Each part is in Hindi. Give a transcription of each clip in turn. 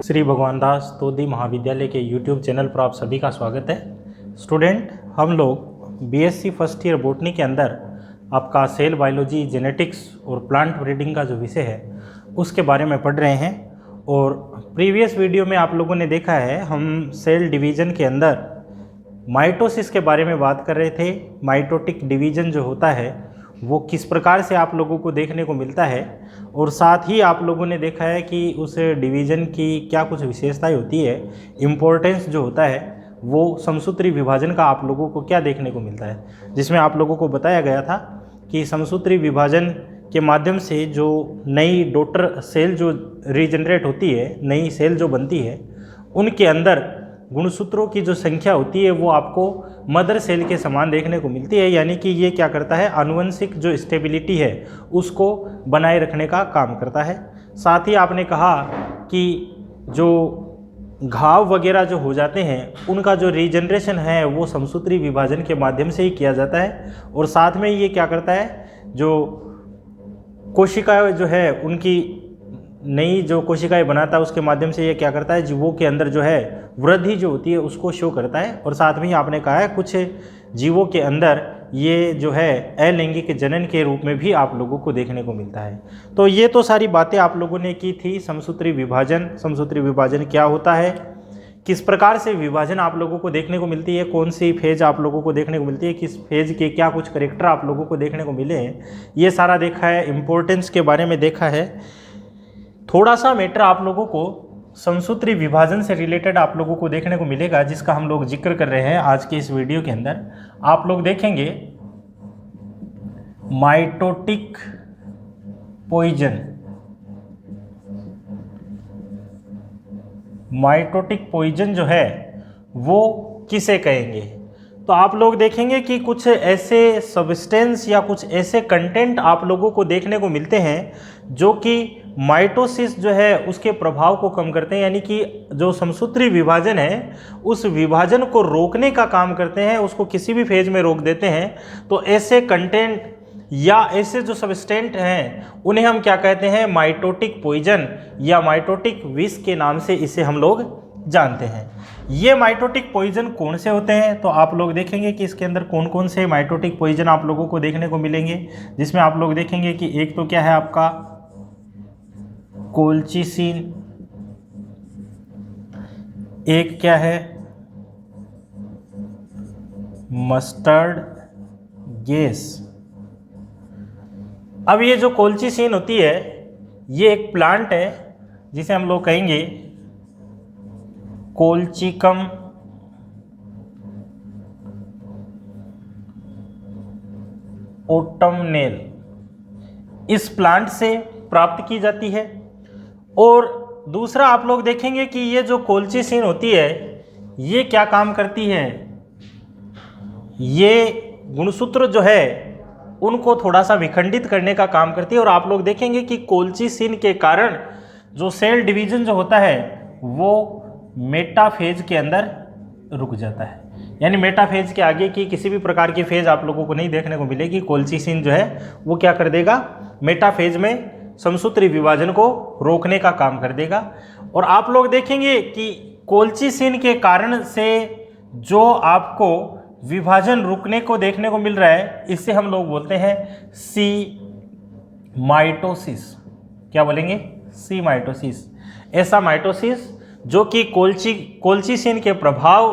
श्री भगवान दास तोदी महाविद्यालय के YouTube चैनल पर आप सभी का स्वागत है। स्टूडेंट, हम लोग बीएससी फर्स्ट ईयर बॉटनी के अंदर आपका सेल बायोलॉजी, जेनेटिक्स और प्लांट ब्रीडिंग का जो विषय है उसके बारे में पढ़ रहे हैं। और प्रीवियस वीडियो में आप लोगों ने देखा है, हम सेल डिवीज़न के अंदर माइटोसिस के बारे में बात कर रहे थे। माइटोटिक डिवीज़न जो होता है वो किस प्रकार से आप लोगों को देखने को मिलता है, और साथ ही आप लोगों ने देखा है कि उस डिवीज़न की क्या कुछ विशेषताएं होती है, इम्पोर्टेंस जो होता है वो समसूत्री विभाजन का आप लोगों को क्या देखने को मिलता है, जिसमें आप लोगों को बताया गया था कि समसूत्री विभाजन के माध्यम से जो नई डॉटर सेल जो रीजनरेट होती है, नई सेल जो बनती है, उनके अंदर गुणसूत्रों की जो संख्या होती है वो आपको मदर सेल के समान देखने को मिलती है। यानी कि ये क्या करता है, आनुवंशिक जो स्टेबिलिटी है उसको बनाए रखने का काम करता है। साथ ही आपने कहा कि जो घाव वगैरह जो हो जाते हैं उनका जो रीजनरेशन है वो समसूत्री विभाजन के माध्यम से ही किया जाता है। और साथ में ये क्या करता है, जो कोशिकाएं जो है उनकी नई जो कोशिकाएं बनाता है उसके माध्यम से ये क्या करता है, जीवों के अंदर जो है वृद्धि जो होती है उसको शो करता है। और साथ में ही आपने कहा है कुछ जीवों के अंदर ये जो है अलैंगिक जनन के रूप में भी आप लोगों को देखने को मिलता है। तो ये तो सारी बातें आप लोगों ने की थी। समसूत्री विभाजन क्या होता है, किस प्रकार से विभाजन आप लोगों को देखने को मिलती है, कौन सी फेज आप लोगों को देखने को मिलती है, किस फेज के क्या कुछ करेक्टर आप लोगों को देखने को मिले हैं, ये सारा देखा है। इम्पोर्टेंस के बारे में देखा है। थोड़ा सा मैटर आप लोगों को समसूत्री विभाजन से रिलेटेड आप लोगों को देखने को मिलेगा, जिसका हम लोग जिक्र कर रहे हैं आज के इस वीडियो के अंदर। आप लोग देखेंगे माइटोटिक पॉइजन। माइटोटिक पॉइजन जो है वो किसे कहेंगे, तो आप लोग देखेंगे कि कुछ ऐसे सब्सटेंस या कुछ ऐसे कंटेंट आप लोगों को देखने को मिलते हैं जो कि माइटोसिस जो है उसके प्रभाव को कम करते हैं। यानी कि जो समसूत्री विभाजन है उस विभाजन को रोकने का काम करते हैं, उसको किसी भी फेज में रोक देते हैं। तो ऐसे कंटेंट या ऐसे जो सब्सटेंट हैं उन्हें हम क्या कहते हैं, माइटोटिक पॉइजन या माइटोटिक विष के नाम से इसे हम लोग जानते हैं। ये माइटोटिक पॉइजन कौन से होते हैं, तो आप लोग देखेंगे कि इसके अंदर कौन कौन से माइटोटिक पॉइजन आप लोगों को देखने को मिलेंगे, जिसमें आप लोग देखेंगे कि एक तो क्या है आपका कोल्चिसिन, एक क्या है मस्टर्ड गैस। अब ये जो कोल्चिसिन होती है ये एक प्लांट है जिसे हम लोग कहेंगे कोल्चिकम ऑटमनेल। इस प्लांट से प्राप्त की जाती है। और दूसरा आप लोग देखेंगे कि ये जो कोल्चिसिन होती है ये क्या काम करती है, ये गुणसूत्र जो है उनको थोड़ा सा विखंडित करने का काम करती है। और आप लोग देखेंगे कि कोल्चिसिन के कारण जो सेल डिवीजन जो होता है वो मेटाफेज के अंदर रुक जाता है। यानी मेटाफेज के आगे की किसी भी प्रकार की फेज आप लोगों को नहीं देखने को मिलेगी। कोल्चिसिन जो है वो क्या कर देगा, मेटाफेज में समसूत्री विभाजन को रोकने का काम कर देगा। और आप लोग देखेंगे कि कोल्चिसिन के कारण से जो आपको विभाजन रुकने को देखने को मिल रहा है इसे हम लोग बोलते हैं सी माइटोसिस। क्या बोलेंगे, सी माइटोसिस। ऐसा माइटोसिस जो कि कोल्चिसिन के प्रभाव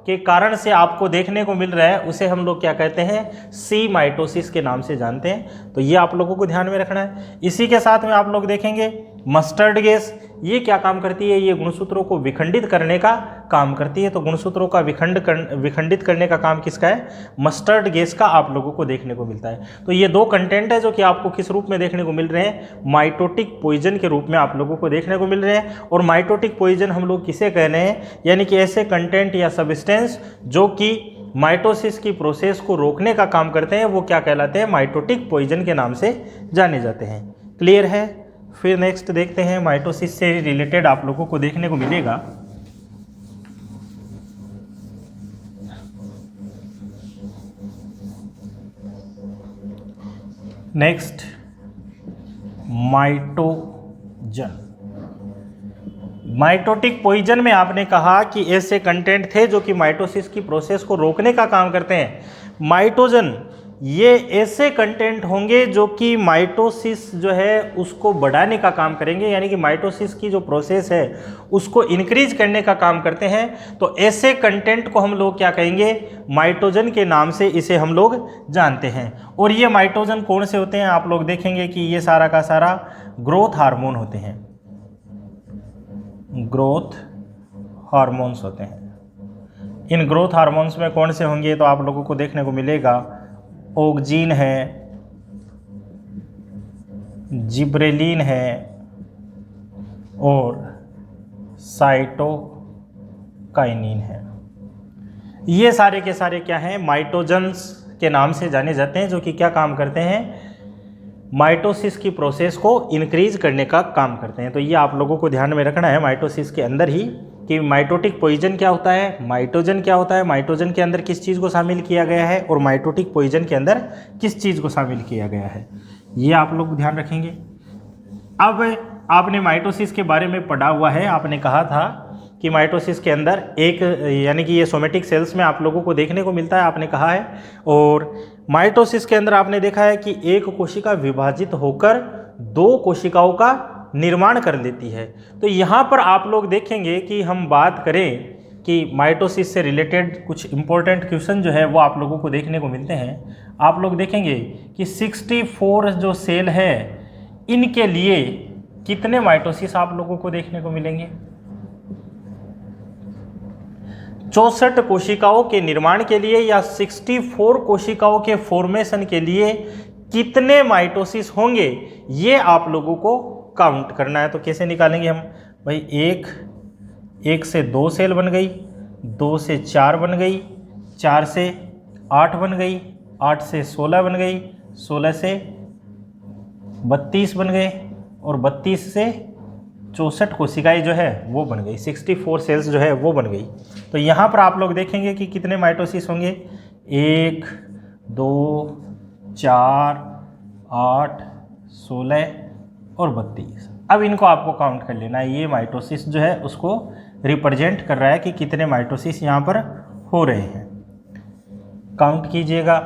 के कारण से आपको देखने को मिल रहा है उसे हम लोग क्या कहते हैं, सी माइटोसिस के नाम से जानते हैं। तो ये आप लोगों को ध्यान में रखना है। इसी के साथ में आप लोग देखेंगे मस्टर्ड गैस, ये क्या काम करती है, ये गुणसूत्रों को विखंडित करने का काम करती है। तो गुणसूत्रों का विखंडित करने का काम किसका है, मस्टर्ड गैस का आप लोगों को देखने को मिलता है। तो ये दो कंटेंट है जो कि आपको किस रूप में देखने को मिल रहे हैं, माइटोटिक पॉइजन के रूप में आप लोगों को देखने को मिल रहे हैं। और माइटोटिक पॉइजन हम लोग किसे कह रहे हैं, यानी कि ऐसे कंटेंट या सब्सटेंस जो कि माइटोसिस की प्रोसेस को रोकने का काम करते हैं वो क्या कहलाते हैं, माइटोटिक पॉइजन के नाम से जाने जाते हैं। क्लियर है। फिर नेक्स्ट देखते हैं, माइटोसिस से रिलेटेड आप लोगों को देखने को मिलेगा नेक्स्ट माइटोजन। माइटोटिक पॉइजन में आपने कहा कि ऐसे कंटेंट थे जो कि माइटोसिस की प्रोसेस को रोकने का काम करते हैं। माइटोजन ये ऐसे कंटेंट होंगे जो कि माइटोसिस जो है उसको बढ़ाने का काम करेंगे, यानी कि माइटोसिस की जो प्रोसेस है उसको इंक्रीज करने का काम करते हैं। तो ऐसे कंटेंट को हम लोग क्या कहेंगे, माइटोजन के नाम से इसे हम लोग जानते हैं। और ये माइटोजन कौन से होते हैं, आप लोग देखेंगे कि ये सारा का सारा ग्रोथ हार्मोन होते हैं, ग्रोथ हार्मोन्स होते हैं। इन ग्रोथ हार्मोन्स में कौन से होंगे तो आप लोगों को देखने को मिलेगा, ऑक्जीन है, जिब्रेलिन है और साइटोकाइनिन है। ये सारे के सारे क्या हैं, माइटोजन्स के नाम से जाने जाते हैं, जो कि क्या काम करते हैं, माइटोसिस की प्रोसेस को इंक्रीज करने का काम करते हैं। तो ये आप लोगों को ध्यान में रखना है माइटोसिस के अंदर ही कि माइटोटिक पॉइजन क्या होता है, माइटोजन क्या होता है, माइटोजन के अंदर किस चीज़ को शामिल किया गया है और माइटोटिक पॉइजन के अंदर किस चीज़ को शामिल किया गया है, ये आप लोग ध्यान रखेंगे। अब आपने माइटोसिस के बारे में पढ़ा हुआ है, आपने कहा था कि माइटोसिस के अंदर एक, यानी कि ये सोमेटिक सेल्स में आप लोगों को देखने को मिलता है, आपने कहा है। और माइटोसिस के अंदर आपने देखा है कि एक कोशिका विभाजित होकर दो कोशिकाओं का निर्माण कर लेती है। तो यहाँ पर आप लोग देखेंगे कि हम बात करें कि माइटोसिस से रिलेटेड कुछ इंपॉर्टेंट क्वेश्चन जो है वो आप लोगों को देखने को मिलते हैं। आप लोग देखेंगे कि 64 जो सेल है इनके लिए कितने माइटोसिस आप लोगों को देखने को मिलेंगे, 64 कोशिकाओं के निर्माण के लिए या 64 कोशिकाओं के फॉर्मेशन के लिए कितने माइटोसिस होंगे, ये आप लोगों को काउंट करना है। तो कैसे निकालेंगे हम भाई, एक से 2 सेल बन गई, 2 से 4 बन गई, 4 से 8 बन गई, 8 से 16 बन गई, 16 से 32 बन गए और 32 से 64 कोशिकाएं जो है वो बन गई, 64 सेल्स जो है वो बन गई। तो यहाँ पर आप लोग देखेंगे कि कितने माइटोसिस होंगे, 1 2 4 8 16 और 32। अब इनको आपको काउंट कर लेना है, ये माइटोसिस जो है उसको रिप्रेजेंट कर रहा है कि कितने माइटोसिस यहाँ पर हो रहे हैं। काउंट कीजिएगा,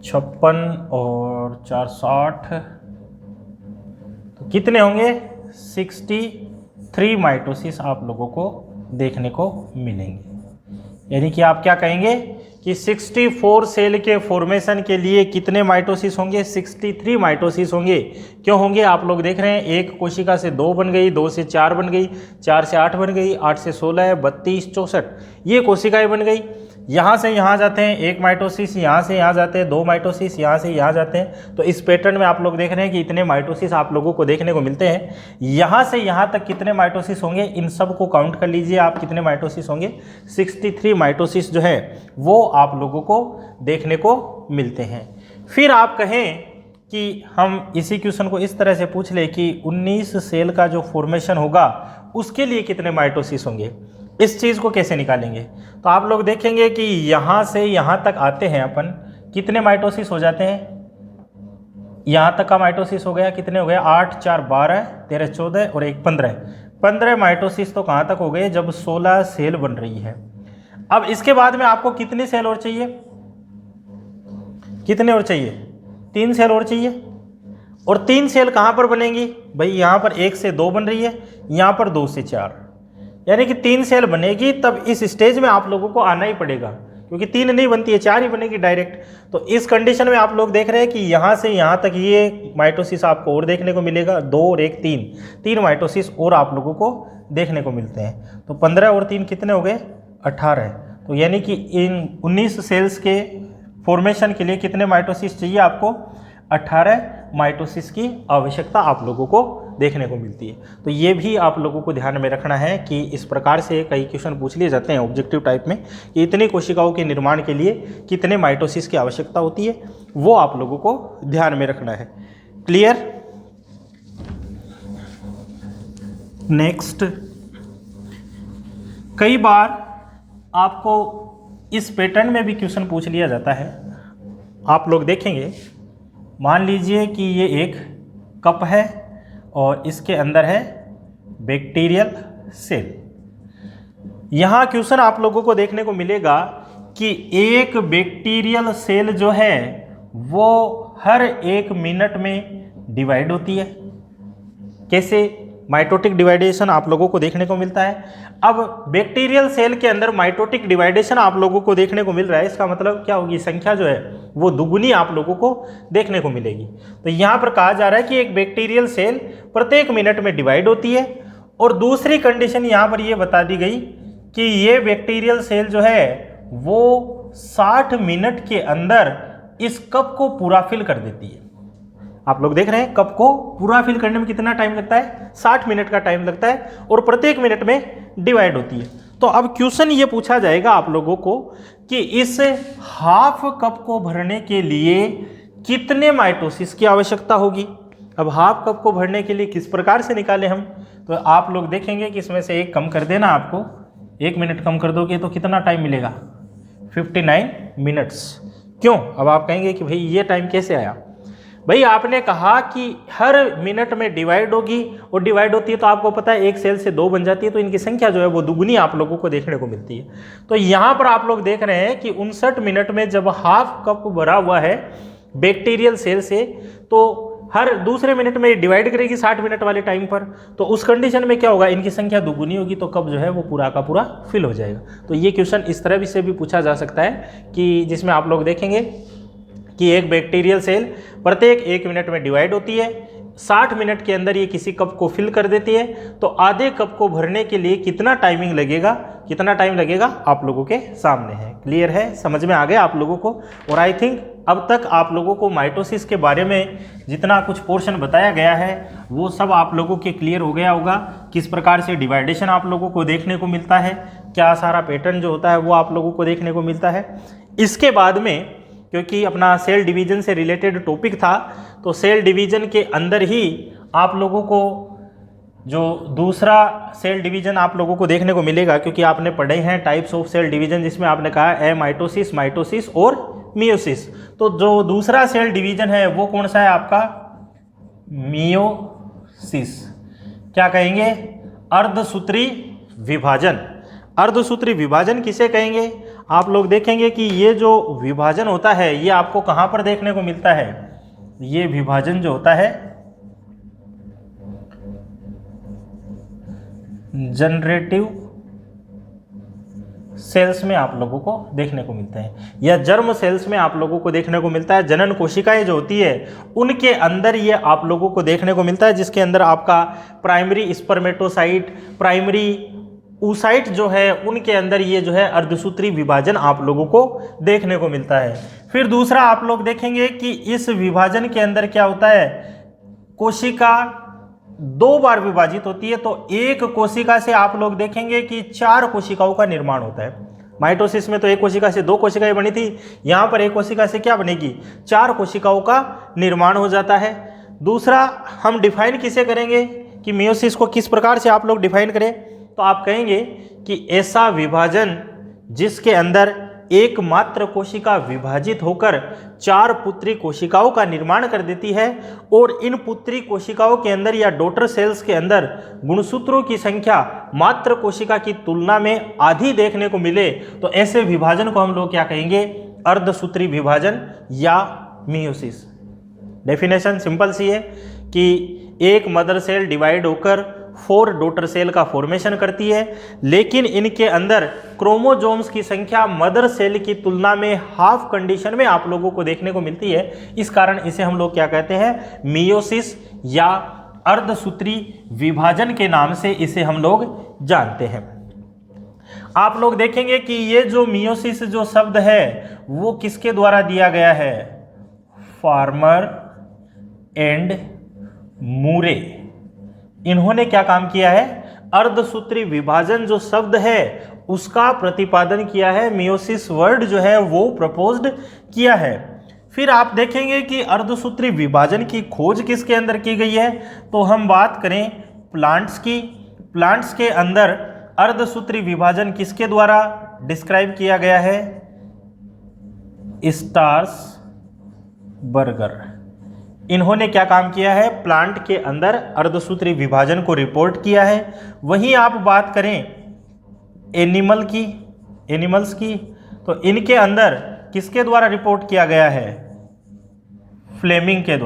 56 और 4 60, तो कितने होंगे, 63 माइटोसिस आप लोगों को देखने को मिलेंगे। यानी कि आप क्या कहेंगे कि 64 सेल के फॉर्मेशन के लिए कितने माइटोसिस होंगे, 63 माइटोसिस होंगे। क्यों होंगे, आप लोग देख रहे हैं एक कोशिका से 2 बन गई, 2 से 4 बन गई, 4 से 8 बन गई, 8 से 16, 32, 64 ये कोशिकाएं बन गई। यहाँ से यहाँ जाते हैं एक माइटोसिस, यहाँ से यहाँ जाते हैं 2 माइटोसिस, यहाँ से यहाँ जाते हैं। तो इस पैटर्न में आप लोग देख रहे हैं कि इतने माइटोसिस आप लोगों को देखने को मिलते हैं। यहाँ से यहाँ तक कितने माइटोसिस होंगे, इन सब को काउंट कर लीजिए आप, कितने माइटोसिस होंगे, 63 माइटोसिस जो है वो आप लोगों को देखने को मिलते हैं। फिर आप कहें कि हम इसी क्वेश्चन को इस तरह से पूछ ले कि 19 सेल का जो फॉर्मेशन होगा उसके लिए कितने माइटोसिस होंगे, इस चीज़ को कैसे निकालेंगे। तो आप लोग देखेंगे कि यहाँ से यहाँ तक आते हैं अपन, कितने माइटोसिस हो जाते हैं, यहाँ तक का माइटोसिस हो गया, कितने हो गए, 8 4 12 13 14 और 1 15 माइटोसिस तो कहाँ तक हो गए, जब 16 सेल बन रही है। अब इसके बाद में आपको कितने सेल और चाहिए, कितने और चाहिए, 3 सेल और चाहिए। और 3 सेल कहाँ पर बनेंगी भाई, यहाँ पर 1 से 2 बन रही है, यहाँ पर 2 से 4, यानी कि 3 सेल बनेगी। तब इस स्टेज में आप लोगों को आना ही पड़ेगा, क्योंकि 3 नहीं बनती है, 4 ही बनेगी डायरेक्ट। तो इस कंडीशन में आप लोग देख रहे हैं कि यहाँ से यहाँ तक ये माइटोसिस आपको और देखने को मिलेगा, 2 और 1 3 माइटोसिस और आप लोगों को देखने को मिलते हैं। तो 15 और 3 कितने हो गए, 18। तो यानी कि इन 19 सेल्स के फॉर्मेशन के लिए कितने माइटोसिस चाहिए आपको, 18 माइटोसिस की आवश्यकता आप लोगों को देखने को मिलती है। तो ये भी आप लोगों को ध्यान में रखना है कि इस प्रकार से कई क्वेश्चन पूछ लिए जाते हैं ऑब्जेक्टिव टाइप में कि इतनी कोशिकाओं के निर्माण के लिए कितने माइटोसिस की आवश्यकता होती है, वो आप लोगों को ध्यान में रखना है। क्लियर। नेक्स्ट, कई बार आपको इस पैटर्न में भी क्वेश्चन पूछ लिया जाता है। आप लोग देखेंगे, मान लीजिए कि ये एक कप है और इसके अंदर है बैक्टीरियल सेल। यहाँ क्वेश्चन आप लोगों को देखने को मिलेगा कि एक बैक्टीरियल सेल जो है वो हर 1 मिनट में डिवाइड होती है। कैसे? माइटोटिक डिवाइडेशन आप लोगों को देखने को मिलता है। अब बैक्टीरियल सेल के अंदर माइटोटिक डिवाइडेशन आप लोगों को देखने को मिल रहा है, इसका मतलब क्या होगी? संख्या जो है वो दुगुनी आप लोगों को देखने को मिलेगी। तो यहाँ पर कहा जा रहा है कि एक बैक्टीरियल सेल प्रत्येक मिनट में डिवाइड होती है, और दूसरी कंडीशन यहाँ पर ये बता दी गई कि ये बैक्टीरियल सेल जो है वो 60 मिनट के अंदर इस कप को पूरा फिल कर देती है। आप लोग देख रहे हैं कप को पूरा फिल करने में कितना टाइम लगता है? 60 मिनट का टाइम लगता है, और प्रत्येक मिनट में डिवाइड होती है। तो अब क्वेश्चन ये पूछा जाएगा आप लोगों को कि इस हाफ कप को भरने के लिए कितने माइटोसिस की आवश्यकता होगी। अब हाफ कप को भरने के लिए किस प्रकार से निकालें हम? तो आप लोग देखेंगे कि इसमें से एक कम कर देना, आपको 1 मिनट कम कर दोगे तो कितना टाइम मिलेगा? 59 मिनट्स। क्यों? अब आप कहेंगे कि भाई ये टाइम कैसे आया? भाई आपने कहा कि हर मिनट में डिवाइड होगी, और डिवाइड होती है तो आपको पता है एक सेल से 2 बन जाती है, तो इनकी संख्या जो है वो दुगुनी आप लोगों को देखने को मिलती है। तो यहाँ पर आप लोग देख रहे हैं कि 59 मिनट में जब हाफ कप भरा हुआ है बैक्टीरियल सेल से, तो हर दूसरे मिनट में डिवाइड करेगी 60 मिनट वाले टाइम पर, तो उस कंडीशन में क्या होगा? इनकी संख्या दुगुनी होगी, तो कप जो है वो पूरा का पूरा फिल हो जाएगा। तो ये क्वेश्चन इस तरह से भी पूछा जा सकता है कि जिसमें आप लोग देखेंगे कि एक बैक्टीरियल सेल प्रत्येक 1 मिनट में डिवाइड होती है, 60 मिनट के अंदर ये किसी कप को फिल कर देती है, तो आधे कप को भरने के लिए कितना टाइमिंग लगेगा, कितना टाइम लगेगा आप लोगों के सामने है। क्लियर है? समझ में आ गया आप लोगों को? और आई थिंक अब तक आप लोगों को माइटोसिस के बारे में जितना कुछ पोर्शन बताया गया है वो सब आप लोगों के क्लियर हो गया होगा। किस प्रकार से डिवाइडेशन आप लोगों को देखने को मिलता है, क्या सारा पैटर्न जो होता है वो आप लोगों को देखने को मिलता है। इसके बाद में, क्योंकि अपना सेल डिवीजन से रिलेटेड टॉपिक था, तो सेल डिवीजन के अंदर ही आप लोगों को जो दूसरा सेल डिवीजन आप लोगों को देखने को मिलेगा, क्योंकि आपने पढ़े हैं टाइप्स ऑफ सेल डिवीजन, जिसमें आपने कहा एमाइटोसिस, माइटोसिस और मियोसिस। तो जो दूसरा सेल डिवीजन है वो कौन सा है आपका? मियोसिस। क्या कहेंगे? अर्धसूत्री विभाजन। अर्धसूत्री विभाजन किसे कहेंगे? आप लोग देखेंगे कि ये जो विभाजन होता है ये आपको कहाँ पर देखने को मिलता है? ये विभाजन जो होता है जनरेटिव सेल्स में आप लोगों को देखने को मिलता है, या जर्म सेल्स में आप लोगों को देखने को मिलता है। जनन कोशिकाएं जो होती है उनके अंदर ये आप लोगों को देखने को मिलता है, जिसके अंदर आपका प्राइमरी स्पर्मेटोसाइट, प्राइमरी oocyte जो है उनके अंदर ये जो है अर्धसूत्री विभाजन आप लोगों को देखने को मिलता है। फिर दूसरा आप लोग देखेंगे कि इस विभाजन के अंदर क्या होता है? कोशिका 2 बार विभाजित होती है, तो एक कोशिका से आप लोग देखेंगे कि 4 कोशिकाओं का निर्माण होता है। माइटोसिस में तो एक कोशिका से 2 कोशिकाएं बनी थी, यहाँ पर एक कोशिका से क्या बनेगी? 4 कोशिकाओं का निर्माण हो जाता है। दूसरा हम डिफाइन किसे करेंगे कि मियोसिस को किस प्रकार से आप लोग डिफाइन करें? तो आप कहेंगे कि ऐसा विभाजन जिसके अंदर एकमात्र कोशिका विभाजित होकर 4 पुत्री कोशिकाओं का निर्माण कर देती है, और इन पुत्री कोशिकाओं के अंदर या डॉटर सेल्स के अंदर गुणसूत्रों की संख्या मात्र कोशिका की तुलना में आधी देखने को मिले, तो ऐसे विभाजन को हम लोग क्या कहेंगे? अर्धसूत्री विभाजन या मियोसिस। डेफिनेशन सिंपल सी है कि एक मदर सेल डिवाइड होकर 4 डॉटर सेल का फॉर्मेशन करती है, लेकिन इनके अंदर क्रोमोजोम्स की संख्या मदर सेल की तुलना में हाफ कंडीशन में आप लोगों को देखने को मिलती है। इस कारण इसे हम लोग क्या कहते हैं? मियोसिस या अर्धसूत्री विभाजन के नाम से इसे हम लोग जानते हैं। आप लोग देखेंगे कि ये जो मियोसिस जो शब्द है वो किसके द्वारा दिया गया है? फार्मर एंड मूरे, इन्होंने क्या काम किया है? अर्धसूत्री विभाजन जो शब्द है उसका प्रतिपादन किया है, मियोसिस वर्ड जो है वो प्रपोज्ड किया है। फिर आप देखेंगे कि अर्धसूत्री विभाजन की खोज किसके अंदर की गई है? तो हम बात करें प्लांट्स की। प्लांट्स के अंदर अर्धसूत्री विभाजन किसके द्वारा डिस्क्राइब किया गया है? Stars burger. इन्होंने क्या काम किया है, प्लांट के अंदर अर्धसूत्री विभाजन को रिपोर्ट किया है। वहीं आप बात करें एनिमल्स की, तो इनके अंदर किसके द्वारा रिपोर्ट किया गया है, फ्लेमिंग के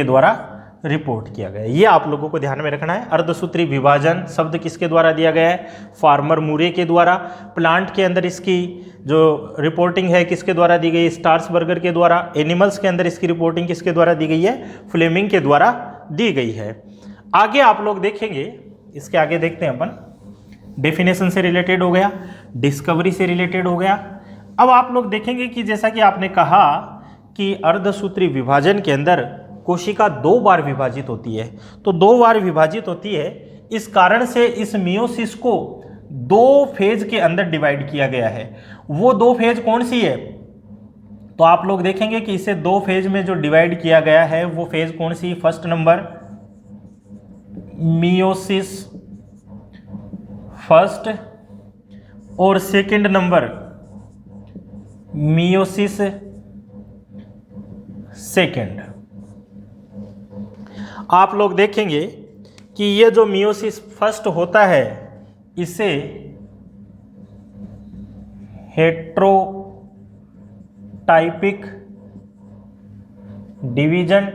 द्वारा रिपोर्ट किया गया। ये आप लोगों को ध्यान में रखना है। अर्धसूत्री विभाजन शब्द किसके द्वारा दिया गया है, फार्मर मूरे के द्वारा। प्लांट के अंदर इसकी जो रिपोर्टिंग है किसके द्वारा दी गई है, स्टार्सबर्गर के द्वारा। एनिमल्स के अंदर इसकी रिपोर्टिंग किसके द्वारा दी गई है, फ्लेमिंग के द्वारा दी गई है। आगे आप लोग देखेंगे, इसके आगे देखते हैं अपन। डेफिनेशन से रिलेटेड हो गया, डिस्कवरी से रिलेटेड हो गया। अब आप लोग देखेंगे कि जैसा कि आपने कहा कि अर्धसूत्री विभाजन के अंदर कोशिका 2 बार विभाजित होती है, तो 2 बार विभाजित होती है। इस कारण से इस मियोसिस को 2 फेज के अंदर डिवाइड किया गया है। वो 2 फेज कौन सी है, तो आप लोग देखेंगे कि इसे 2 फेज में जो डिवाइड किया गया है वो फेज कौन सी, फर्स्ट नंबर मियोसिस फर्स्ट और सेकंड नंबर मियोसिस सेकंड। आप लोग देखेंगे कि ये जो मियोसिस फर्स्ट होता है इसे हेट्रोटाइपिक डिवीजन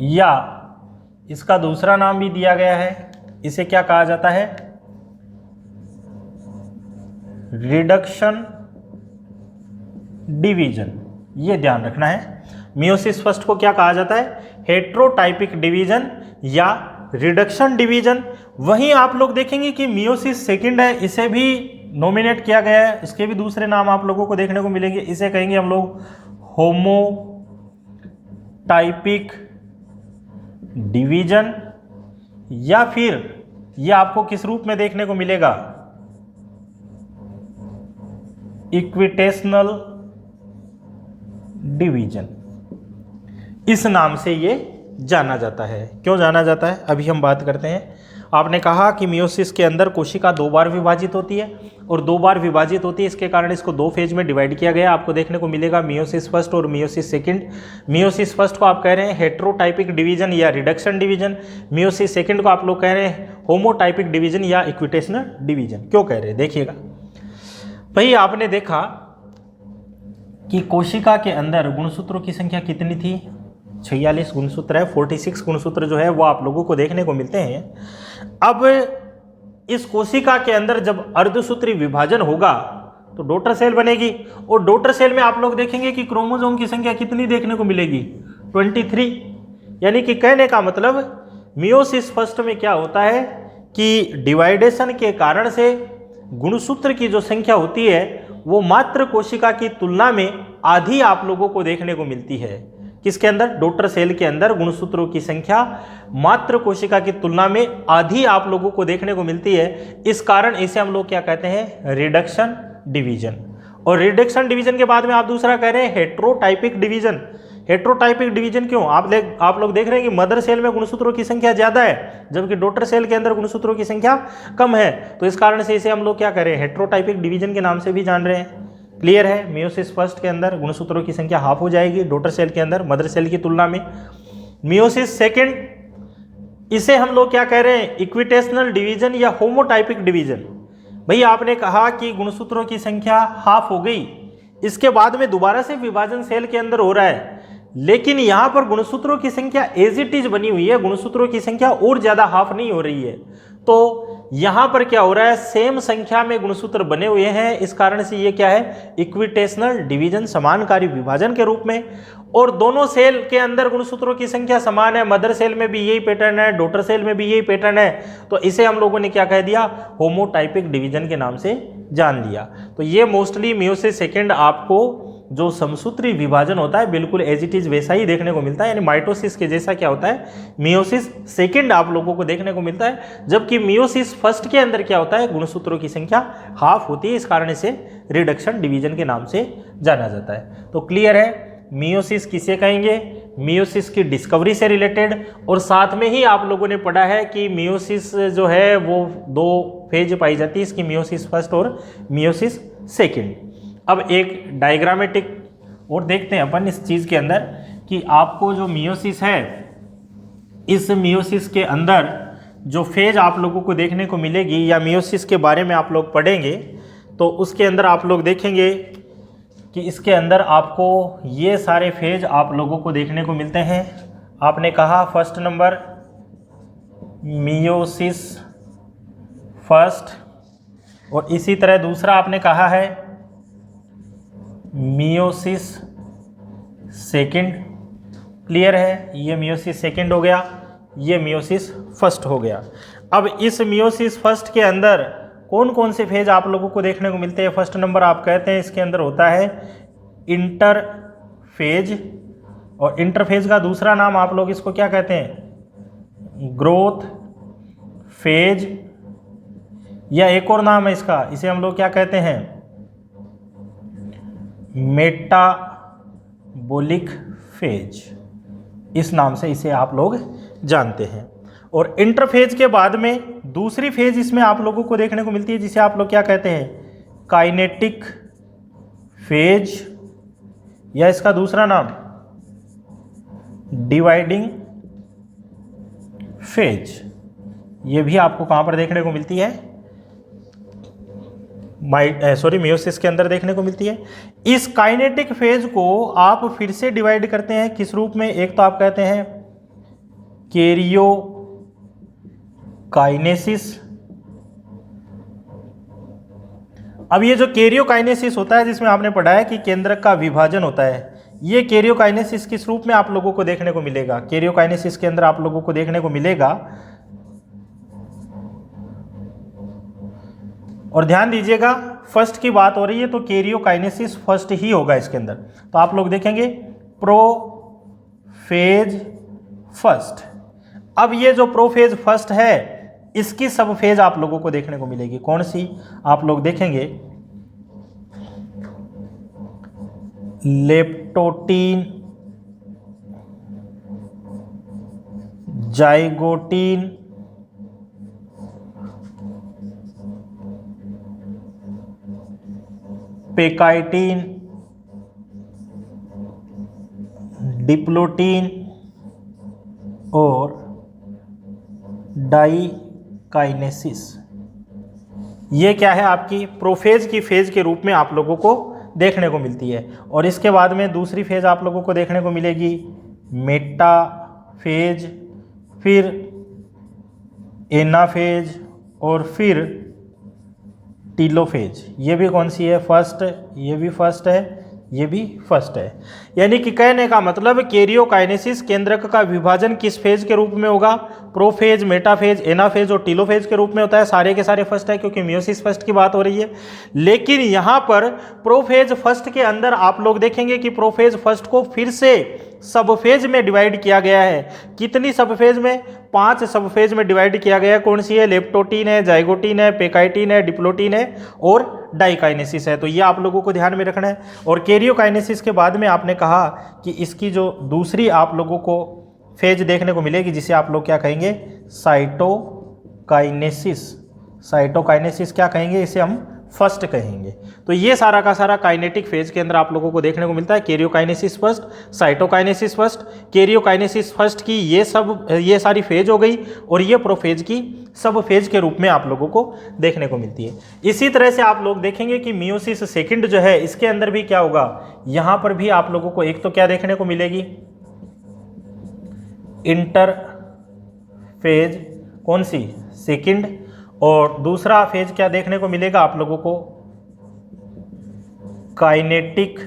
या इसका दूसरा नाम भी दिया गया है, इसे क्या कहा जाता है, रिडक्शन डिवीजन। ये ध्यान रखना है। मियोसिस फर्स्ट को क्या कहा जाता है, हेट्रोटाइपिक डिवीजन या रिडक्शन डिवीजन। वहीं आप लोग देखेंगे कि मियोसिस सेकंड है, इसे भी नॉमिनेट किया गया है, इसके भी दूसरे नाम आप लोगों को देखने को मिलेंगे। इसे कहेंगे हम लोग होमोटाइपिक डिवीजन, या फिर यह आपको किस रूप में देखने को मिलेगा, इक्विटेशनल डिवीजन। इस नाम से ये जाना जाता है। क्यों जाना जाता है, अभी हम बात करते हैं। आपने कहा कि मियोसिस के अंदर कोशिका 2 बार विभाजित होती है, और 2 बार विभाजित होती है, इसके कारण इसको 2 फेज में डिवाइड किया गया। आपको देखने को मिलेगा मियोसिस फर्स्ट और मियोसिस सेकंड। मियोसिस फर्स्ट को आप कह रहे हैं हेट्रोटाइपिक डिवीजन या रिडक्शन डिवीजन, मियोसिस सेकंड को आप लोग कह रहे हैं होमोटाइपिक डिवीजन या इक्विटेशनल डिवीजन। क्यों कह रहे हैं, देखिएगा भाई। आपने देखा कि कोशिका के अंदर गुणसूत्रों की संख्या कितनी थी, 46 गुणसूत्र है। 46 गुणसूत्र जो है वो आप लोगों को देखने को मिलते हैं। अब इस कोशिका के अंदर जब अर्धसूत्री विभाजन होगा तो डॉटर सेल बनेगी, और डॉटर सेल में आप लोग देखेंगे कि क्रोमोसोम की संख्या कितनी देखने को मिलेगी, 23। यानी कि कहने का मतलब मियोसिस फर्स्ट में क्या होता है कि डिवाइडेशन के कारण से गुणसूत्र की जो संख्या होती है वो मात्र कोशिका की तुलना में आधी आप लोगों को देखने को मिलती है। किसके अंदर, डॉटर सेल के अंदर गुणसूत्रों की संख्या मात्र कोशिका की तुलना में आधी आप लोगों को देखने को मिलती है। इस कारण इसे हम लोग क्या कहते हैं, रिडक्शन डिवीजन। और रिडक्शन डिवीजन के बाद में आप दूसरा कह रहे हैं हेट्रोटाइपिक डिवीजन। हेट्रोटाइपिक डिवीजन क्यों, आप लोग देख रहे हैं कि मदर सेल में गुणसूत्रों की संख्या ज्यादा है जबकि डॉटर सेल के अंदर गुणसूत्रों की संख्या कम है, तो इस कारण से इसे हम लोग क्या कह रहे हैं, हेट्रोटाइपिक डिवीजन के नाम से भी जान रहे हैं। क्लियर है। मियोसिस फर्स्ट के अंदर गुणसूत्रों की संख्या हाफ हो जाएगी डॉटर सेल के अंदर मदर सेल की तुलना में। मियोसिस सेकंड, इसे हम लोग क्या कह रहे हैं, इक्विटेशनल डिवीजन या होमोटाइपिक डिवीजन। भाई आपने कहा कि गुणसूत्रों की संख्या हाफ हो गई, इसके बाद में दोबारा से विभाजन सेल के अंदर हो रहा है, लेकिन यहां पर गुणसूत्रों की संख्या एज इट इज बनी हुई है, गुणसूत्रों की संख्या और ज्यादा हाफ नहीं हो रही है। तो यहां पर क्या हो रहा है, सेम संख्या में गुणसूत्र बने हुए हैं, इस कारण से ये क्या है, इक्विटेशनल डिवीजन, समानकारी विभाजन के रूप में। और दोनों सेल के अंदर गुणसूत्रों की संख्या समान है, मदर सेल में भी यही पैटर्न है, डॉटर सेल में भी यही पैटर्न है, तो इसे हम लोगों ने क्या कह दिया, होमोटाइपिक डिवीजन के नाम से जान लिया। तो ये मोस्टली मियोसिस सेकंड आपको जो समसूत्री विभाजन होता है बिल्कुल एज इट इज वैसा ही देखने को मिलता है, यानी माइटोसिस के जैसा क्या होता है, मियोसिस सेकंड आप लोगों को देखने को मिलता है। जबकि मियोसिस फर्स्ट के अंदर क्या होता है, गुणसूत्रों की संख्या हाफ होती है, इस कारण से रिडक्शन डिवीजन के नाम से जाना जाता है। तो क्लियर है, मियोसिस किसे कहेंगे, मियोसिस की डिस्कवरी से रिलेटेड। और साथ में ही आप लोगों ने पढ़ा है कि मियोसिस जो है वो 2 फेज पाई जाती है इसकी, मियोसिस फर्स्ट और मियोसिस सेकेंड। अब एक डायग्रामेटिक और देखते हैं अपन इस चीज़ के अंदर कि आपको जो मियोसिस है, इस मियोसिस के अंदर जो फेज आप लोगों को देखने को मिलेगी या मियोसिस के बारे में आप लोग पढ़ेंगे तो उसके अंदर आप लोग देखेंगे कि इसके अंदर आपको ये सारे फेज आप लोगों को देखने को मिलते हैं। आपने कहा फर्स्ट नंबर मियोसिस फर्स्ट, और इसी तरह दूसरा आपने कहा है मियोसिस सेकंड। क्लियर है, ये मियोसिस सेकंड हो गया, ये मियोसिस फर्स्ट हो गया। अब इस मियोसिस फर्स्ट के अंदर कौन कौन से फेज आप लोगों को देखने को मिलते हैं? फर्स्ट नंबर आप कहते हैं इसके अंदर होता है इंटरफेज, और इंटरफेज का दूसरा नाम आप लोग इसको क्या कहते हैं? ग्रोथ फेज, या एक और नाम है इसका, इसे हम लोग क्या कहते हैं? मेटाबॉलिक फेज, इस नाम से इसे आप लोग जानते हैं। और इंटरफेज के बाद में दूसरी फेज इसमें आप लोगों को देखने को मिलती है जिसे आप लोग क्या कहते हैं? काइनेटिक फेज, या इसका दूसरा नाम डिवाइडिंग फेज। ये भी आपको कहां पर देखने को मिलती है? मियोसिस के अंदर देखने को मिलती है। इस काइनेटिक फेज को आप फिर से डिवाइड करते हैं किस रूप में? एक तो आप कहते हैं कैरियोकाइनेसिस। अब ये जो कैरियोकाइनेसिस होता है जिसमें आपने पढ़ा है कि केंद्रक का विभाजन होता है, ये कैरियोकाइनेसिस किस रूप में आप लोगों को देखने को मिलेगा? कैरियोकाइनेसिस के अंदर आप लोगों को देखने को मिलेगा, और ध्यान दीजिएगा फर्स्ट की बात हो रही है तो कैरियोकाइनेसिस फर्स्ट ही होगा इसके अंदर। तो आप लोग देखेंगे प्रोफेज फर्स्ट। अब ये जो प्रोफेज फर्स्ट है इसकी सब फेज आप लोगों को देखने को मिलेगी। कौन सी? आप लोग देखेंगे लेप्टोटीन, जाइगोटीन, पेकाइटीन, डिप्लोटीन और डाइकाइनेसिस। ये क्या है? आपकी प्रोफेज की फेज के रूप में आप लोगों को देखने को मिलती है। और इसके बाद में दूसरी फेज आप लोगों को देखने को मिलेगी मेटाफेज, फिर एनाफेज, और फिर टीलोफेज। ये भी कौन सी है? फर्स्ट। ये भी फर्स्ट है, ये भी फर्स्ट है। यानी कि कहने का मतलब कैरियोकाइनेसिस केंद्रक का विभाजन किस फेज के रूप में होगा? प्रोफेज, मेटाफेज, एनाफेज और टीलोफेज के रूप में होता है। सारे के सारे फर्स्ट है क्योंकि मियोसिस फर्स्ट की बात हो रही है। लेकिन यहाँ पर प्रोफेज फर्स्ट के अंदर आप लोग देखेंगे कि प्रोफेज फर्स्ट को फिर से सब फेज में डिवाइड किया गया है। कितनी सब फेज में? 5 सब फेज में डिवाइड किया गया है। कौन सी है? लेप्टोटीन है, जाइगोटीन है, पेकाइटीन है, डिप्लोटीन है और डाइकाइनेसिस है। तो ये आप लोगों को ध्यान में रखना है। और कैरियोकाइनेसिस के बाद में आपने कहा कि इसकी जो दूसरी आप लोगों को फेज देखने को मिलेगी जिसे आप लोग क्या कहेंगे? साइटोकाइनेसिस। साइटोकाइनेसिस क्या कहेंगे? इसे हम फर्स्ट कहेंगे। तो ये सारा का सारा काइनेटिक फेज के अंदर आप लोगों को देखने को मिलता है। Karyokinesis first, cytokinesis first, karyokinesis first की ये सारी फेज हो गई, और ये प्रोफेज की सब फेज के रूप में आप लोगों को देखने को मिलती है। इसी तरह से आप लोग देखेंगे कि मियोसिस सेकंड जो है इसके अंदर भी क्या होगा? यहां पर भी आप लोगों को एक तो क्या देखने को मिलेगी? इंटरफेज। कौन सी? सेकंड। और दूसरा फेज क्या देखने को मिलेगा आप लोगों को? Kinetic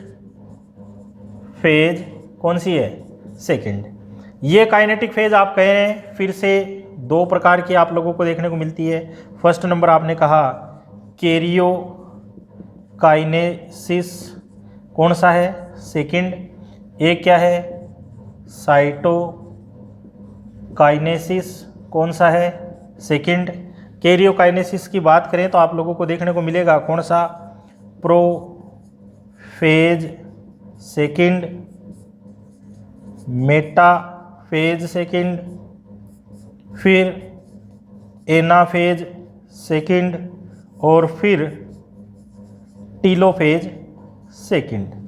phase. कौन सी है? सेकंड। ये काइनेटिक फेज आप कह रहे हैं फिर से 2 प्रकार की आप लोगों को देखने को मिलती है। फर्स्ट नंबर आपने कहा कैरियोकाइनेसिस। कौन सा है? सेकंड। एक क्या है? साइटोकाइनेसिस। कौन सा है? सेकंड। कैरियोकाइनेसिस की बात करें तो आप लोगों को देखने को मिलेगा कौन सा? प्रोफेज सेकंड, मेटाफेज सेकंड, फिर एनाफेज सेकंड और फिर टीलोफेज सेकंड।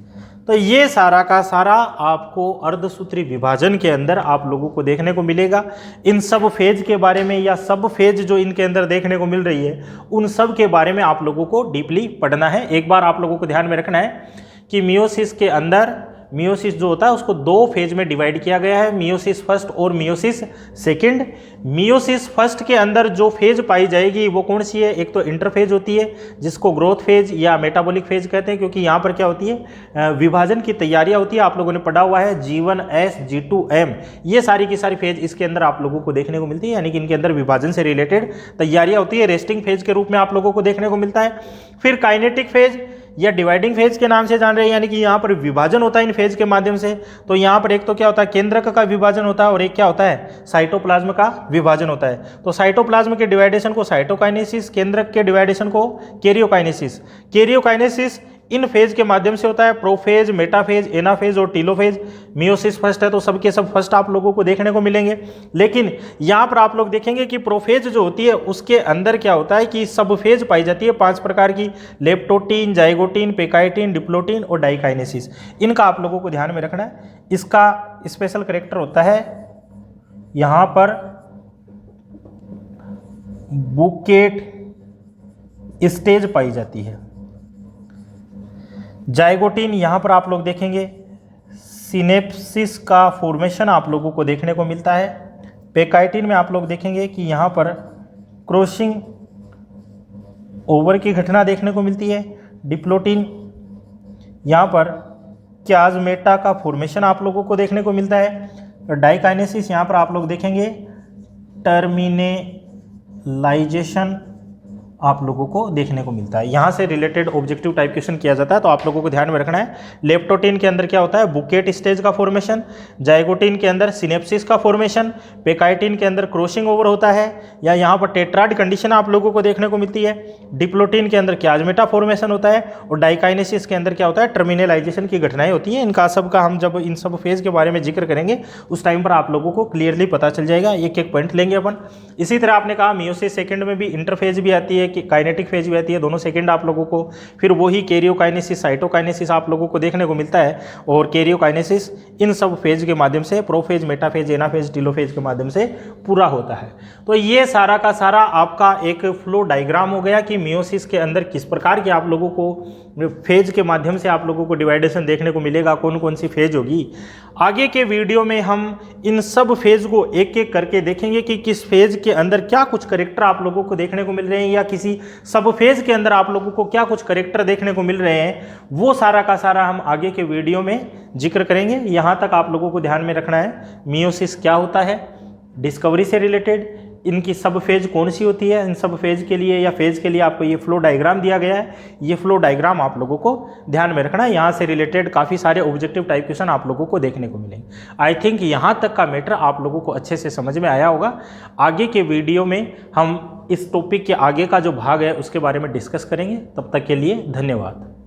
तो ये सारा का सारा आपको अर्धसूत्री विभाजन के अंदर आप लोगों को देखने को मिलेगा। इन सब फेज के बारे में या सब फेज जो इनके अंदर देखने को मिल रही है उन सब के बारे में आप लोगों को डीपली पढ़ना है। एक बार आप लोगों को ध्यान में रखना है कि मियोसिस के अंदर मियोसिस जो होता है उसको दो फेज में डिवाइड किया गया है, मियोसिस फर्स्ट और मियोसिस सेकंड। मियोसिस फर्स्ट के अंदर जो फेज पाई जाएगी वो कौन सी है? एक तो इंटरफेज होती है जिसको ग्रोथ फेज या मेटाबॉलिक फेज कहते हैं, क्योंकि यहाँ पर क्या होती है, विभाजन की तैयारियां होती है। आप लोगों ने पढ़ा हुआ है G1, S, G2, M, ये सारी की सारी फेज इसके अंदर आप लोगों को देखने को मिलती है, यानी कि इनके अंदर विभाजन से रिलेटेड तैयारियां होती है। रेस्टिंग फेज के रूप में आप लोगों को देखने को मिलता है। फिर काइनेटिक फेज या डिवाइडिंग फेज के नाम से जान रहे हैं, यानी कि यहाँ पर विभाजन होता है इन फेज के माध्यम से। तो यहाँ पर एक तो क्या होता है, केंद्रक का विभाजन होता है और एक क्या होता है, साइटोप्लाज्म का विभाजन होता है। तो साइटोप्लाज्म के डिवाइडेशन को साइटोकाइनेसिस, केंद्रक के डिवाइडेशन को कैरियोकाइनेसिस। कैरियोकाइनेसिस इन फेज के माध्यम से होता है, प्रोफेज, मेटाफेज, एनाफेज और टीलोफेज। मियोसिस फर्स्ट है तो सबके सब फर्स्ट आप लोगों को देखने को मिलेंगे। लेकिन यहाँ पर आप लोग देखेंगे कि प्रोफेज जो होती है उसके अंदर क्या होता है कि सब फेज पाई जाती है 5 प्रकार की, लेप्टोटीन, जाइगोटीन, पेकाइटिन, डिप्लोटीन और डाइकाइनेसिस। इनका आप लोगों को ध्यान में रखना है। इसका स्पेशल कैरेक्टर होता है यहाँ पर बुकेट स्टेज पाई जाती है। जाइगोटीन यहाँ पर आप लोग देखेंगे सिनेप्सिस का फॉर्मेशन आप लोगों को देखने को मिलता है। पेकाइटिन में आप लोग देखेंगे कि यहाँ पर क्रॉसिंग ओवर की घटना देखने को मिलती है। डिप्लोटीन यहाँ पर क्याजमेटा का फॉर्मेशन आप लोगों को देखने को मिलता है। डाइकाइनेसिस यहाँ पर आप लोग देखेंगे टर्मिनेलाइजेशन आप लोगों को देखने को मिलता है। यहाँ से रिलेटेड ऑब्जेक्टिव टाइप क्वेश्चन किया जाता है, तो आप लोगों को ध्यान में रखना है। लेप्टोटीन के अंदर क्या होता है, बुकेट स्टेज का फॉर्मेशन। जाइगोटीन के अंदर सिनेप्सिस का फॉर्मेशन। पेकाइटिन के अंदर क्रॉसिंग ओवर होता है या यहाँ पर टेट्राड कंडीशन आप लोगों को देखने को मिलती है। डिप्लोटीन के अंदर क्याजमेटा फॉर्मेशन होता है और डाइकाइनेसिस के अंदर क्या होता है, टर्मिनलाइजेशन की घटनाएं होती हैं। इनका सबका हम जब इन सब फेज के बारे में जिक्र करेंगे उस टाइम पर आप लोगों को क्लियरली पता चल जाएगा। एक एक पॉइंट लेंगे अपन। इसी तरह आपने कहा मियोसिस सेकंड में भी इंटरफेज भी आती है, काइनेटिक फेज भी आती है, दोनों सेकंड आप लोगों को। फिर वही कैरियोकाइनेसिस, साइटोकाइनेसिस आप लोगों को देखने को मिलता है और कैरियोकाइनेसिस इन सब फेज के माध्यम से प्रोफेज, मेटाफेज, एनाफेज, टीलोफेज के माध्यम से पूरा होता है। तो ये सारा का सारा आपका एक फ्लो डायग्राम हो गया कि मियोसिस के अंदर किस प्रकार के आप लोगों को फेज के माध्यम से आप लोगों को डिवाइडेशन देखने को मिलेगा, कौन कौन सी फेज होगी। आगे के वीडियो में हम इन सब फेज को एक एक करके देखेंगे कि किस फेज के अंदर क्या कुछ करेक्टर आप लोगों को देखने को मिल रहे हैं या किसी सब फेज के अंदर आप लोगों को क्या कुछ करेक्टर देखने को मिल रहे हैं, वो सारा का सारा हम आगे के वीडियो में जिक्र करेंगे। यहाँ तक आप लोगों को ध्यान में रखना है मियोसिस क्या होता है, डिस्कवरी से रिलेटेड इनकी सब फेज कौन सी होती है, इन सब फेज के लिए या फेज के लिए आपको ये फ्लो डायग्राम दिया गया है। ये फ्लो डायग्राम आप लोगों को ध्यान में रखना है। यहाँ से रिलेटेड काफ़ी सारे ऑब्जेक्टिव टाइप क्वेश्चन आप लोगों को देखने को मिलेंगे। आई थिंक यहाँ तक का मैटर आप लोगों को अच्छे से समझ में आया होगा। आगे के वीडियो में हम इस टॉपिक के आगे का जो भाग है उसके बारे में डिस्कस करेंगे। तब तक के लिए धन्यवाद।